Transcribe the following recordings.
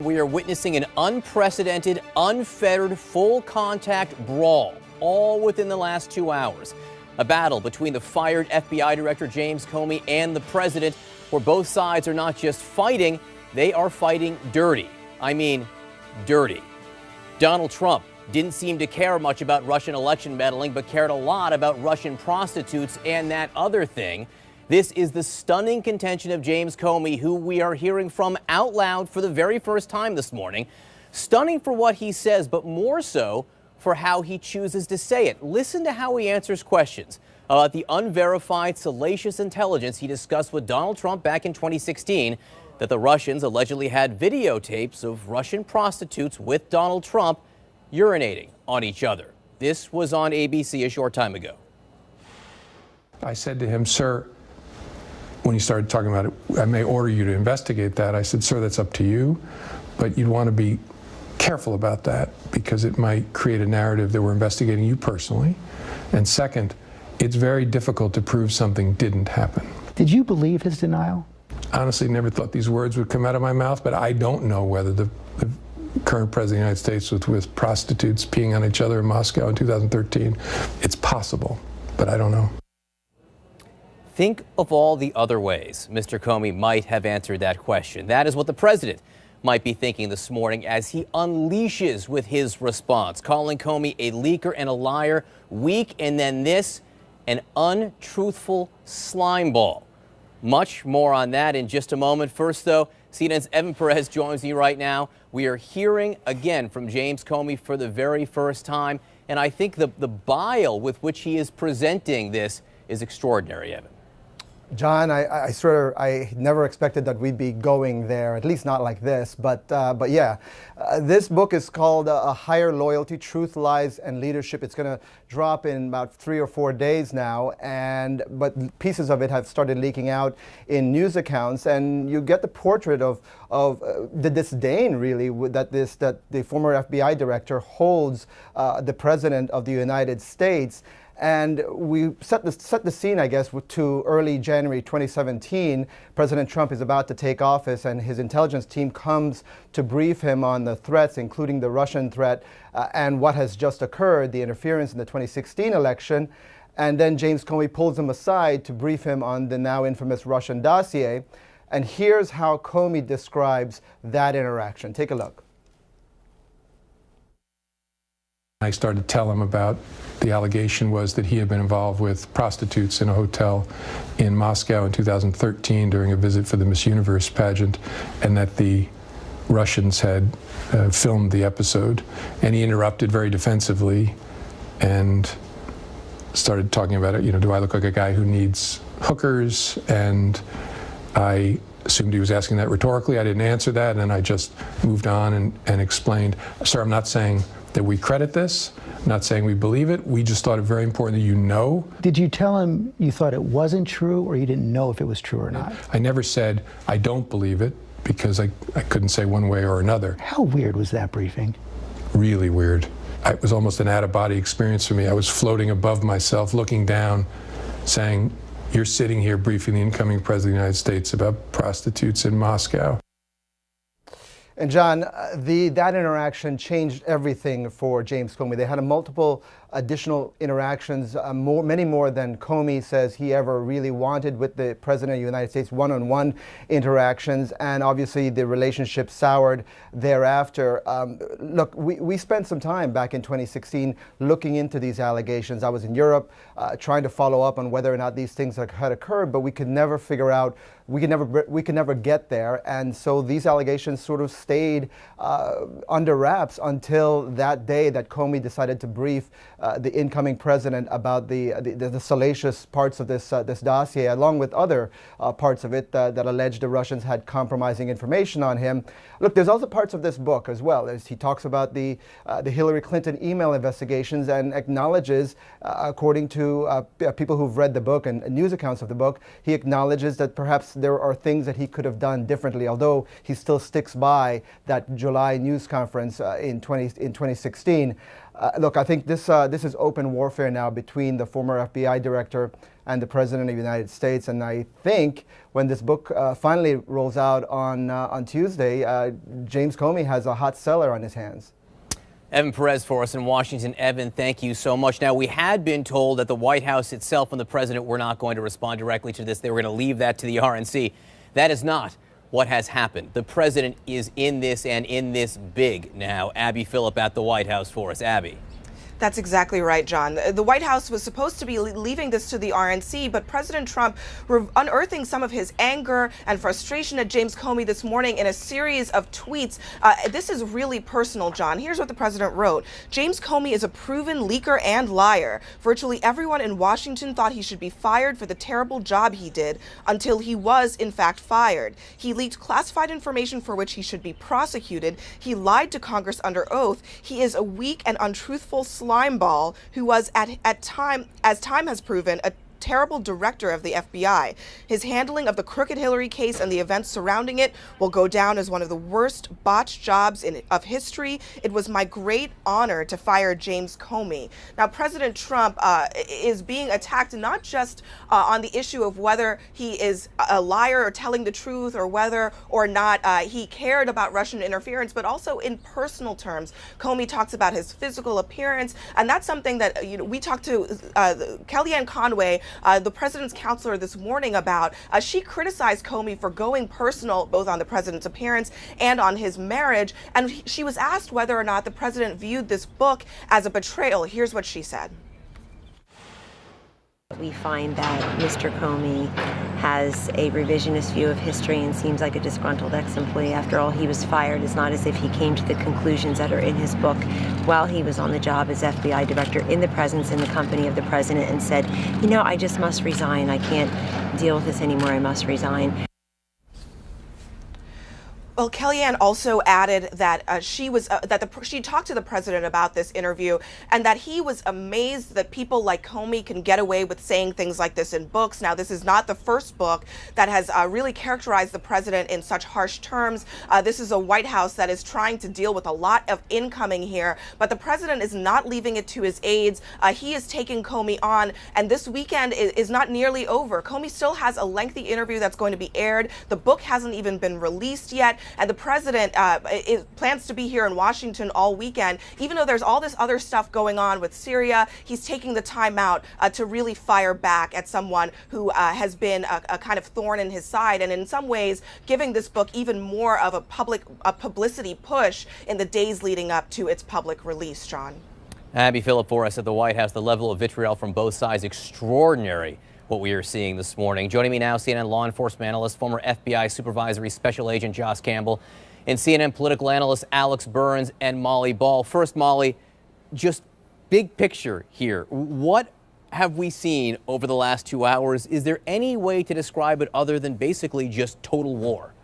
We are witnessing an unprecedented, unfettered, full-contact brawl, all within the last 2 hours. A battle between the fired FBI Director James Comey and the president, where both sides are not just fighting, they are fighting dirty. I mean, dirty. Donald Trump didn't seem to care much about Russian election meddling, but cared a lot about Russian prostitutes and that other thing. This is the stunning contention of James Comey, who we are hearing from out loud for the very first time this morning. Stunning for what he says, but more so for how he chooses to say it. Listen to how he answers questions about the unverified, salacious intelligence he discussed with Donald Trump back in 2016, that the Russians allegedly had videotapes of Russian prostitutes with Donald Trump urinating on each other. This was on ABC a short time ago. I said to him, "Sir," when he started talking about it, "I may order you to investigate that." I said, "Sir, that's up to you, but you'd want to be careful about that because it might create a narrative that we're investigating you personally. And second, it's very difficult to prove something didn't happen." Did you believe his denial? Honestly, never thought these words would come out of my mouth, but I don't know whether the current president of the United States was with prostitutes peeing on each other in Moscow in 2013. It's possible, but I don't know. Think of all the other ways Mr. Comey might have answered that question. That is what the president might be thinking this morning as he unleashes with his response, calling Comey a leaker and a liar, weak, and then this, an untruthful slimeball. Much more on that in just a moment. First, though, CNN's Evan Perez joins me right now. We are hearing again from James Comey for the very first time, and I think the bile with which he is presenting this is extraordinary, Evan. John, I never expected that we'd be going there, at least not like this. But yeah, this book is called A Higher Loyalty, Truth, Lies, and Leadership. It's going to drop in about 3 or 4 days now, but pieces of it have started leaking out in news accounts, and you get the portrait of the disdain, really, that the former FBI director holds the president of the United States. And we set the scene, I guess, to early January 2017. President Trump is about to take office, and his intelligence team comes to brief him on the threats, including the Russian threat and what has just occurred, the interference in the 2016 election. And then James Comey pulls him aside to brief him on the now infamous Russian dossier. And here's how Comey describes that interaction. Take a look. I started to tell him about the allegation was that he had been involved with prostitutes in a hotel in Moscow in 2013 during a visit for the Miss Universe pageant, and that the Russians had filmed the episode. And he interrupted very defensively and started talking about it. Do I look like a guy who needs hookers? And I assumed he was asking that rhetorically. I didn't answer that, and then I just moved on and explained, "Sir, I'm not saying that we credit this. I'm not saying we believe it. We just thought it very important that you know." Did you tell him you thought it wasn't true, or you didn't know if it was true or not? I never said I don't believe it, because I couldn't say one way or another. How weird was that briefing? Really weird. It was almost an out-of-body experience for me. I was floating above myself, looking down, saying, "You're sitting here briefing the incoming president of the United States about prostitutes in Moscow." And John, that interaction changed everything for James Comey. They had multiple additional interactions, many more than Comey says he ever really wanted with the President of the United States, one-on-one interactions, and obviously the relationship soured thereafter. Look, we spent some time back in 2016 looking into these allegations. I was in Europe trying to follow up on whether or not these things had occurred, but we could never figure out, we could never get there, and so these allegations sort of stayed under wraps until that day that Comey decided to brief the incoming president about the salacious parts of this dossier, along with other parts of it that alleged the Russians had compromising information on him. Look, there's also parts of this book as well, as he talks about the Hillary Clinton email investigations and acknowledges, according to people who've read the book and news accounts of the book, he acknowledges that perhaps there are things that he could have done differently, although he still sticks by that July news conference in 2016. Look, I think this is open warfare now between the former FBI director and the President of the United States. And I think when this book finally rolls out on Tuesday, James Comey has a hot seller on his hands. Evan Perez for us in Washington. Evan, thank you so much. Now, we had been told that the White House itself and the president were not going to respond directly to this. They were going to leave that to the RNC. That is not what has happened. The president is in this, and in this big now. Abby Phillip at the White House for us. Abby. That's exactly right, John. The White House was supposed to be leaving this to the RNC, but President Trump unearthing some of his anger and frustration at James Comey this morning in a series of tweets. This is really personal, John. Here's what the president wrote. James Comey is a proven leaker and liar. Virtually everyone in Washington thought he should be fired for the terrible job he did until he was, in fact, fired. He leaked classified information for which he should be prosecuted. He lied to Congress under oath. He is a weak and untruthful slimeball who was as time has proven, a terrible director of the FBI. His handling of the crooked Hillary case and the events surrounding it will go down as one of the worst botched jobs of history. It was my great honor to fire James Comey. Now, President Trump is being attacked not just on the issue of whether he is a liar or telling the truth, or whether or not he cared about Russian interference, but also in personal terms. Comey talks about his physical appearance, and that's something that we talked to Kellyanne Conway, the president's counselor, this morning about. She criticized Comey for going personal both on the president's appearance and on his marriage. And she was asked whether or not the president viewed this book as a betrayal. Here's what she said. We find that Mr. Comey has a revisionist view of history and seems like a disgruntled ex-employee. After all, he was fired. It's not as if he came to the conclusions that are in his book while he was on the job as FBI director in the presence and the company of the president and said, you know, I just must resign. I can't deal with this anymore. I must resign. Well, Kellyanne also added that she talked to the president about this interview, and that he was amazed that people like Comey can get away with saying things like this in books. Now, this is not the first book that has really characterized the president in such harsh terms. This is a White House that is trying to deal with a lot of incoming here, but the president is not leaving it to his aides. He is taking Comey on, and this weekend is not nearly over. Comey still has a lengthy interview that's going to be aired. The book hasn't even been released yet. And the president plans to be here in Washington all weekend. Even though there's all this other stuff going on with Syria, he's taking the time out to really fire back at someone who has been a kind of thorn in his side, and in some ways giving this book even more of a publicity push in the days leading up to its public release, John. Abby Phillip for us at the White House. The level of vitriol from both sides, extraordinary. What we are seeing this morning. Joining me now, CNN law enforcement analyst, former FBI supervisory special agent Josh Campbell, and CNN political analyst Alex Burns and Molly Ball. First, Molly, just big picture here. What have we seen over the last 2 hours? Is there any way to describe it other than basically just total war?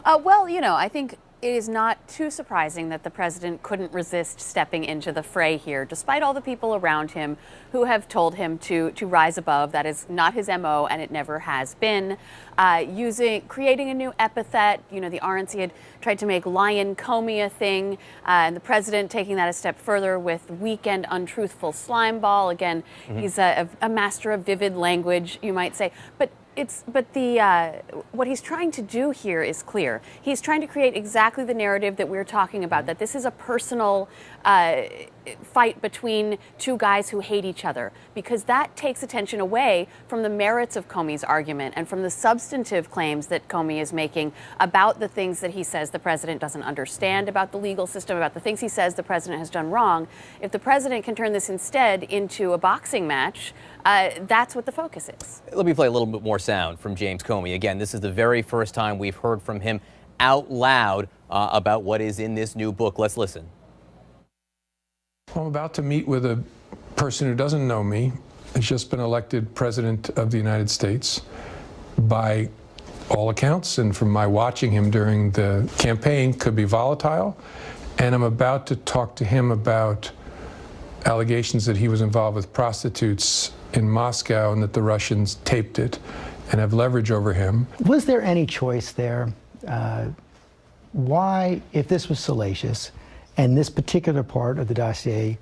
Well, you know, I think it is not too surprising that the president couldn't resist stepping into the fray here, despite all the people around him who have told him to rise above. That is not his MO, and it never has been. Creating a new epithet. You know, the RNC had tried to make Lion Comey a thing, and the president taking that a step further with weak and untruthful slimeball. Again, he's a master of vivid language, you might say. But what he's trying to do here is clear. He's trying to create exactly the narrative that we're talking about, that this is a personal fight between two guys who hate each other, because that takes attention away from the merits of Comey's argument and from the substantive claims that Comey is making about the things that he says the president doesn't understand about the legal system, about the things he says the president has done wrong. If the president can turn this instead into a boxing match, that's what the focus is. Let me play a little bit more sound from James Comey. Again, this is the very first time we've heard from him out loud about what is in this new book. Let's listen. I'm about to meet with a person who doesn't know me. He's just been elected president of the United States by all accounts, and from my watching him during the campaign, could be volatile. And I'm about to talk to him about allegations that he was involved with prostitutes in Moscow and that the Russians taped it and have leverage over him. Was there any choice there? Why, if this was salacious And this particular part of the dossier,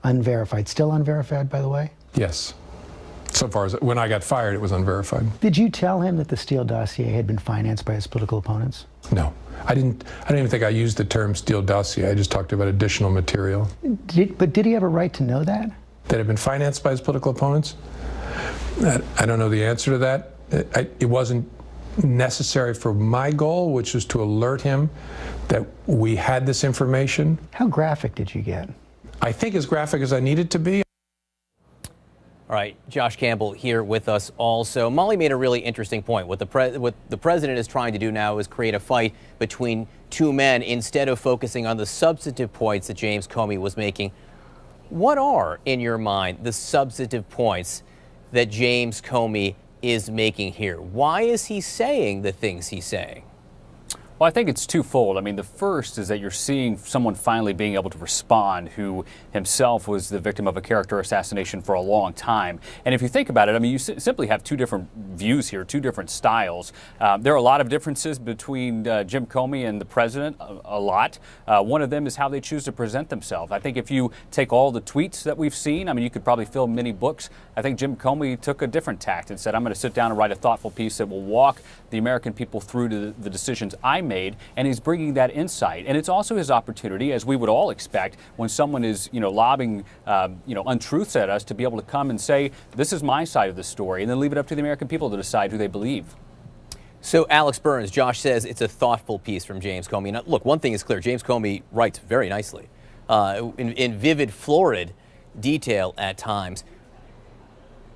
unverified, still unverified, by the way? Yes. So far as when I got fired, it was unverified. Did you tell him that the Steele dossier had been financed by his political opponents? No. I don't even think I used the term Steele dossier. I just talked about additional material. But did he have a right to know that? That had been financed by his political opponents? I don't know the answer to that. It wasn't necessary for my goal, which was to alert him that we had this information. How graphic did you get? I think as graphic as I needed to be. All right, Josh Campbell here with us also. Molly made a really interesting point. What the president is trying to do now is create a fight between two men instead of focusing on the substantive points that James Comey was making. What are, in your mind, the substantive points that James Comey is making here? Why is he saying the things he's saying? Well, I think it's twofold. I mean, the first is that you're seeing someone finally being able to respond who himself was the victim of a character assassination for a long time. And if you think about it, I mean, you simply have two different views here, two different styles. There are a lot of differences between Jim Comey and the president, a lot. One of them is how they choose to present themselves. I think if you take all the tweets that we've seen, I mean, you could probably fill many books. I think Jim Comey took a different tact and said, I'm going to sit down and write a thoughtful piece that will walk the American people through to the decisions I made, and he's bringing that insight. And it's also his opportunity, as we would all expect, when someone is, lobbing, untruths at us, to be able to come and say, this is my side of the story, and then leave it up to the American people to decide who they believe. So, Alex Burns, Josh says it's a thoughtful piece from James Comey. Now, look, one thing is clear. James Comey writes very nicely, in vivid, florid detail at times.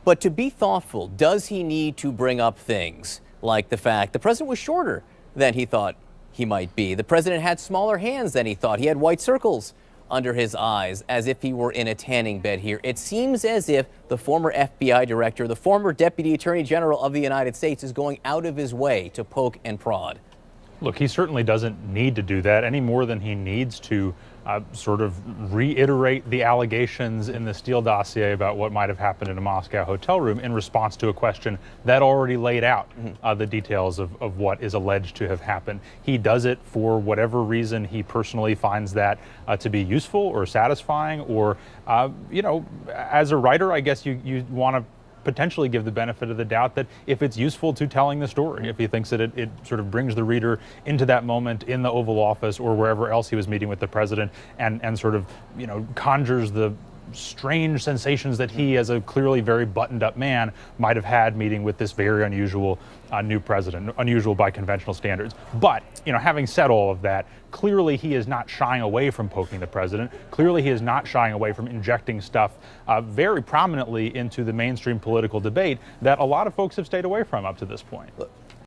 But to be thoughtful, does he need to bring up things like the fact the president was shorter than he thought he might be? The president had smaller hands than he thought. He had white circles under his eyes, as if he were in a tanning bed here. It seems as if the former FBI director, the former Deputy Attorney General of the United States, is going out of his way to poke and prod. Look, he certainly doesn't need to do that any more than he needs to sort of reiterate the allegations in the Steele dossier about what might have happened in a Moscow hotel room in response to a question that already laid out the details of what is alleged to have happened. He does it for whatever reason he personally finds that to be useful or satisfying, or, as a writer, I guess you want to potentially give the benefit of the doubt that if it's useful to telling the story, if he thinks that it sort of brings the reader into that moment in the Oval Office or wherever else he was meeting with the president, and sort of, conjures the strange sensations that he, as a clearly very buttoned up man, might have had meeting with this very unusual new president, unusual by conventional standards. But, having said all of that, clearly he is not shying away from poking the president. Clearly he is not shying away from injecting stuff very prominently into the mainstream political debate that a lot of folks have stayed away from up to this point.